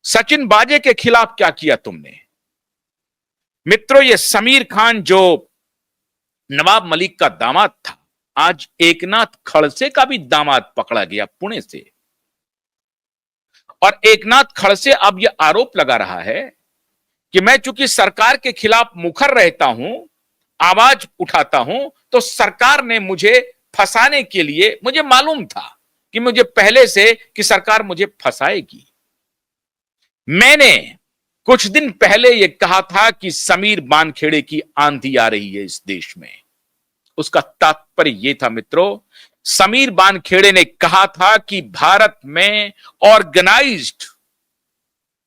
सचिन बाजे के खिलाफ क्या किया तुमने? मित्रों, ये समीर खान जो नवाब मलिक का दामाद था, आज एकनाथ खड़से का भी दामाद पकड़ा गया पुणे से। और एकनाथ खड़से अब यह आरोप लगा रहा है कि मैं चूंकि सरकार के खिलाफ मुखर रहता हूं, आवाज उठाता हूं, तो सरकार ने मुझे फंसाने के लिए, मुझे मालूम था कि मुझे पहले से कि सरकार मुझे फंसाएगी। मैंने कुछ दिन पहले यह कहा था कि समीर बानखेड़े की आंधी आ रही है इस देश में। उसका तात्पर्य यह था मित्रों, समीर बानखेड़े ने कहा था कि भारत में ऑर्गेनाइज्ड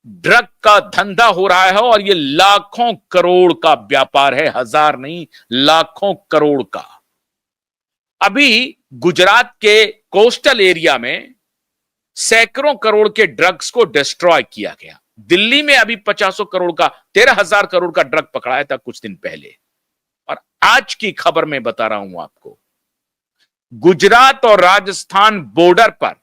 ड्रग का धंधा हो रहा है और यह लाखों करोड़ का व्यापार है, हजार नहीं लाखों करोड़ का। अभी गुजरात के कोस्टल एरिया में सैकड़ों करोड़ के ड्रग्स को डिस्ट्रॉय किया गया। दिल्ली में अभी 50 करोड़ का, 13,000 करोड़ का ड्रग पकड़ाया था कुछ दिन पहले। और आज की खबर में बता रहा हूं आपको, गुजरात और राजस्थान बॉर्डर पर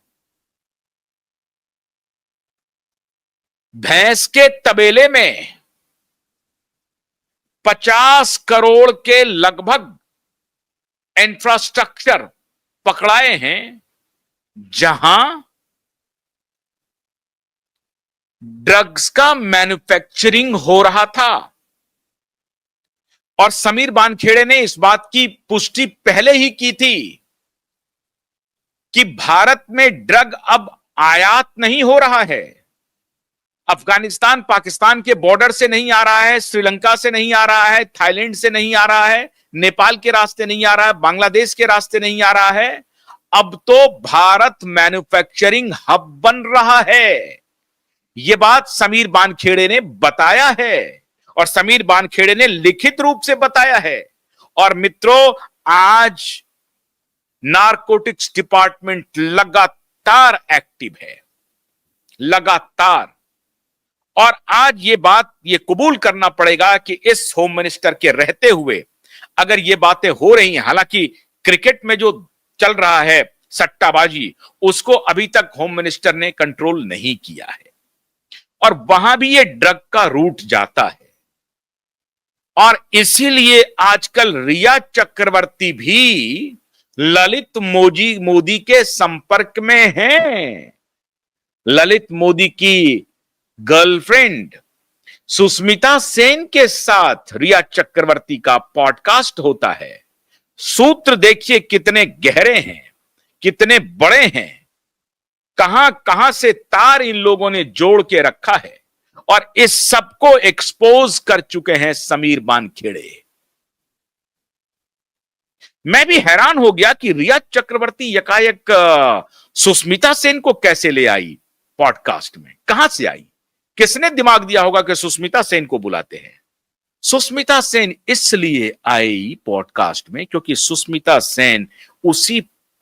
भैंस के तबेले में 50 करोड़ के लगभग इंफ्रास्ट्रक्चर पकड़ाए हैं, जहां ड्रग्स का मैन्युफैक्चरिंग हो रहा था। और समीर बानखेड़े ने इस बात की पुष्टि पहले ही की थी कि भारत में ड्रग अब आयात नहीं हो रहा है। अफगानिस्तान पाकिस्तान के बॉर्डर से नहीं आ रहा है, श्रीलंका से नहीं आ रहा है, थाईलैंड से नहीं आ रहा है, नेपाल के रास्ते नहीं आ रहा है, बांग्लादेश के रास्ते नहीं आ रहा है। अब तो भारत मैन्युफैक्चरिंग हब बन रहा है। यह बात समीर बानखेड़े ने बताया है और समीर बानखेड़े ने लिखित रूप से बताया है। और मित्रों, आज नारकोटिक्स डिपार्टमेंट लगातार एक्टिव है, लगातार। और आज ये बात ये कबूल करना पड़ेगा कि इस होम मिनिस्टर के रहते हुए अगर ये बातें हो रही हैं, हालांकि क्रिकेट में जो चल रहा है सट्टाबाजी, उसको अभी तक होम मिनिस्टर ने कंट्रोल नहीं किया है और वहां भी ये ड्रग का रूट जाता है। और इसीलिए आजकल रिया चक्रवर्ती भी ललित मोदी के संपर्क में हैं। ललित मोदी की गर्लफ्रेंड सुष्मिता सेन के साथ रिया चक्रवर्ती का पॉडकास्ट होता है। सूत्र देखिए कितने गहरे हैं, कितने बड़े हैं, कहां कहां से तार इन लोगों ने जोड़ के रखा है और इस सबको एक्सपोज कर चुके हैं समीर बानखेड़े। मैं भी हैरान हो गया कि रिया चक्रवर्ती यकायक सुष्मिता सेन को कैसे ले आई पॉडकास्ट में, कहां से आई, किसने दिमाग दिया होगा कि सुष्मिता सेन को बुलाते हैं। सुष्मिता सेन इसलिए आई पॉडकास्ट में क्योंकि सुष्मिता सेन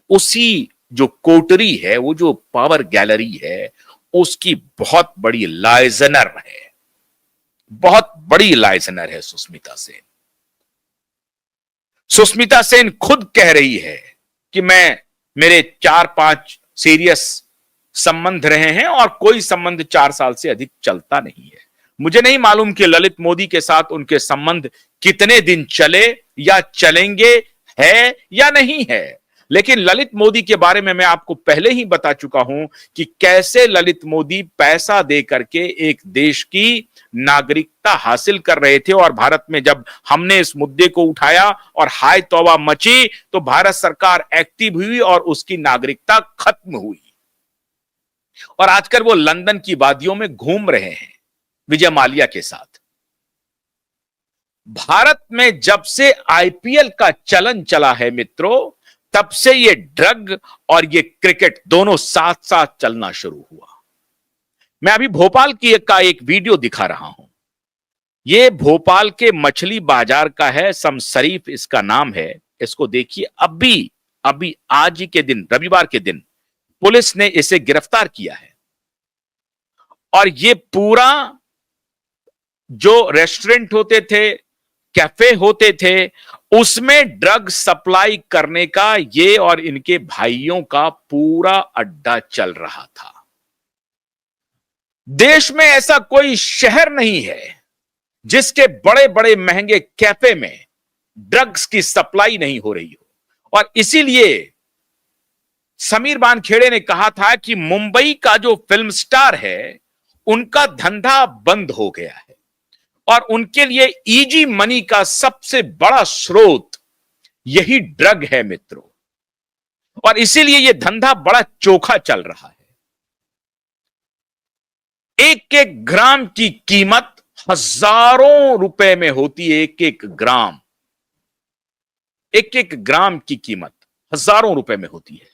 उसी जो कोटरी है, वो जो पावर गैलरी है, उसकी बहुत बड़ी लाइजनर है, बहुत बड़ी लाइजनर है सुष्मिता सेन। सुष्मिता सेन खुद कह रही है कि मेरे 4-5 सीरियस संबंध रहे हैं और कोई संबंध 4 साल से अधिक चलता नहीं है। मुझे नहीं मालूम कि ललित मोदी के साथ उनके संबंध कितने दिन चले या चलेंगे, है या नहीं है, लेकिन ललित मोदी के बारे में मैं आपको पहले ही बता चुका हूं कि कैसे ललित मोदी पैसा दे करके एक देश की नागरिकता हासिल कर रहे थे। और भारत में जब हमने इस मुद्दे को उठाया और हाय तौबा मची, तो भारत सरकार एक्टिव हुई और उसकी नागरिकता खत्म हुई। और आजकल वो लंदन की वादियों में घूम रहे हैं विजय माल्या के साथ। भारत में जब से आईपीएल का चलन चला है मित्रों, तब से ये ड्रग और ये क्रिकेट दोनों साथ साथ चलना शुरू हुआ। मैं अभी भोपाल की एक वीडियो दिखा रहा हूं। ये भोपाल के मछली बाजार का है, समशरीफ इसका नाम है। इसको देखिए, अभी आज ही के दिन, रविवार के दिन पुलिस ने इसे गिरफ्तार किया है। और ये पूरा जो रेस्टोरेंट होते थे, कैफे होते थे, उसमें ड्रग सप्लाई करने का ये और इनके भाइयों का पूरा अड्डा चल रहा था। देश में ऐसा कोई शहर नहीं है जिसके बड़े बड़े महंगे कैफे में ड्रग्स की सप्लाई नहीं हो रही हो। और इसीलिए समीर वानखेड़े ने कहा था कि मुंबई का जो फिल्म स्टार है उनका धंधा बंद हो गया है और उनके लिए इजी मनी का सबसे बड़ा स्रोत यही ड्रग है मित्रों। और इसीलिए यह धंधा बड़ा चोखा चल रहा है। एक एक ग्राम की कीमत हजारों रुपए में होती है। एक एक ग्राम की कीमत हजारों रुपए में होती है।